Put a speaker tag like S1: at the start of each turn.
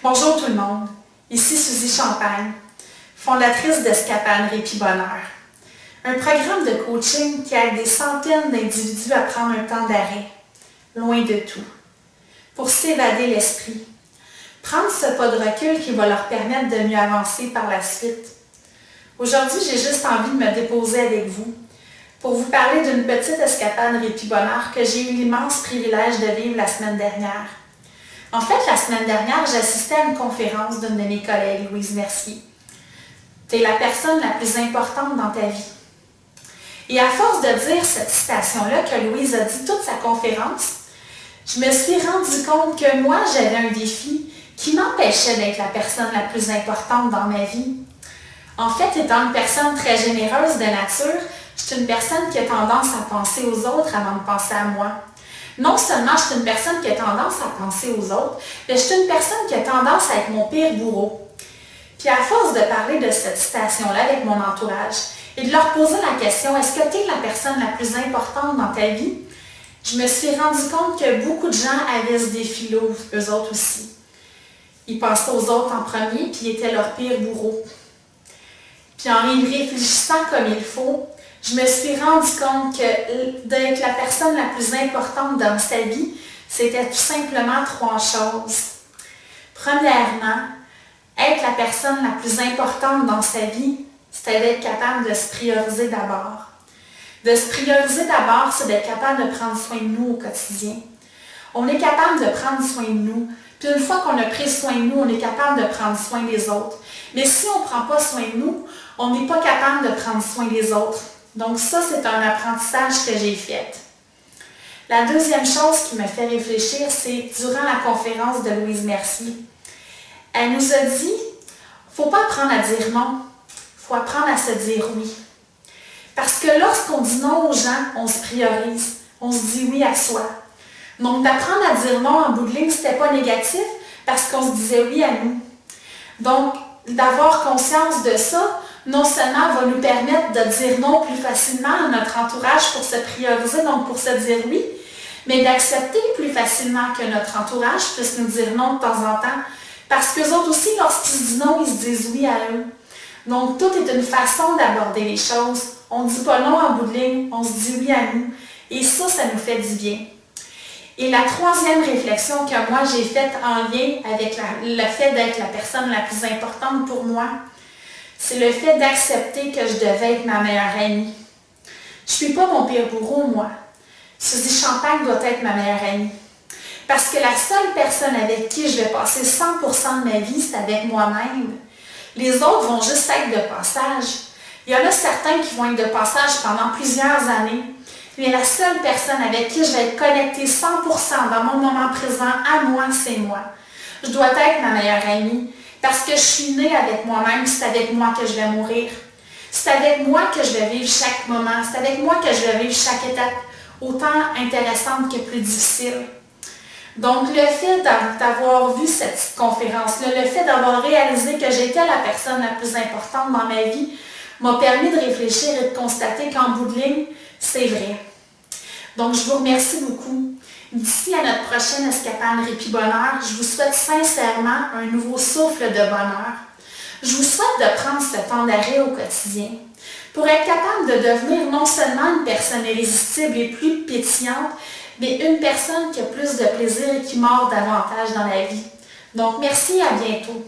S1: Bonjour tout le monde, ici Suzy Champagne, fondatrice d'Escapade Répit Bonheur. Un programme de coaching qui aide des centaines d'individus à prendre un temps d'arrêt, loin de tout, pour s'évader l'esprit. Prendre ce pas de recul qui va leur permettre de mieux avancer par la suite. Aujourd'hui, j'ai juste envie de me déposer avec vous pour vous parler d'une petite escapade Répit Bonheur que j'ai eu l'immense privilège de vivre la semaine dernière. En fait, la semaine dernière, j'assistais à une conférence d'une de mes collègues, Louise Mercier. Tu es la personne la plus importante dans ta vie. Et à force de dire cette citation-là que Louise a dit toute sa conférence, je me suis rendu compte que moi, j'avais un défi qui m'empêchait d'être la personne la plus importante dans ma vie. En fait, étant une personne très généreuse de nature, je suis une personne qui a tendance à penser aux autres avant de penser à moi. Non seulement je suis une personne qui a tendance à penser aux autres, mais je suis une personne qui a tendance à être mon pire bourreau. Puis à force de parler de cette citation-là avec mon entourage et de leur poser la question « Est-ce que tu es la personne la plus importante dans ta vie? » je me suis rendu compte que beaucoup de gens avaient ce défi-là, eux autres aussi. Ils pensaient aux autres en premier, puis ils étaient leur pire bourreau. Puis en y réfléchissant comme il faut, je me suis rendu compte que d'être la personne la plus importante dans sa vie, c'était tout simplement trois choses. Premièrement, être la personne la plus importante dans sa vie, c'était d'être capable de se prioriser d'abord. De se prioriser d'abord, c'est d'être capable de prendre soin de nous au quotidien. On est capable de prendre soin de nous. Puis une fois qu'on a pris soin de nous, on est capable de prendre soin des autres. Mais si on ne prend pas soin de nous, on n'est pas capable de prendre soin des autres. Donc ça, c'est un apprentissage que j'ai fait. La deuxième chose qui me fait réfléchir, c'est durant la conférence de Louise Mercier. Elle nous a dit, il ne faut pas apprendre à dire non, il faut apprendre à se dire oui. Parce que lorsqu'on dit non aux gens, on se priorise, on se dit oui à soi. Donc d'apprendre à dire non en bout de ligne, ce n'était pas négatif parce qu'on se disait oui à nous. Donc d'avoir conscience de ça, non seulement va nous permettre de dire non plus facilement à notre entourage pour se prioriser, donc pour se dire oui, mais d'accepter plus facilement que notre entourage puisse nous dire non de temps en temps. Parce qu'eux autres aussi, lorsqu'ils disent non, ils se disent oui à eux. Donc, tout est une façon d'aborder les choses. On ne dit pas non en bout de ligne, on se dit oui à nous. Et ça nous fait du bien. Et la troisième réflexion que moi j'ai faite en lien avec le fait d'être la personne la plus importante pour moi, c'est le fait d'accepter que je devais être ma meilleure amie. Je ne suis pas mon pire bourreau, moi. Suzy Champagne doit être ma meilleure amie. Parce que la seule personne avec qui je vais passer 100% de ma vie, c'est avec moi-même. Les autres vont juste être de passage. Il y en a certains qui vont être de passage pendant plusieurs années. Mais la seule personne avec qui je vais être connectée 100% dans mon moment présent, à moi, c'est moi. Je dois être ma meilleure amie. Parce que je suis née avec moi-même, c'est avec moi que je vais mourir. C'est avec moi que je vais vivre chaque moment. C'est avec moi que je vais vivre chaque étape, autant intéressante que plus difficile. Donc, le fait d'avoir vu cette petite conférence-là, le fait d'avoir réalisé que j'étais la personne la plus importante dans ma vie, m'a permis de réfléchir et de constater qu'en bout de ligne, c'est vrai. Donc, je vous remercie beaucoup. D'ici à notre prochaine escapade Répit Bonheur, je vous souhaite sincèrement un nouveau souffle de bonheur. Je vous souhaite de prendre ce temps d'arrêt au quotidien pour être capable de devenir non seulement une personne irrésistible et plus pétillante, mais une personne qui a plus de plaisir et qui mord davantage dans la vie. Donc, merci et à bientôt.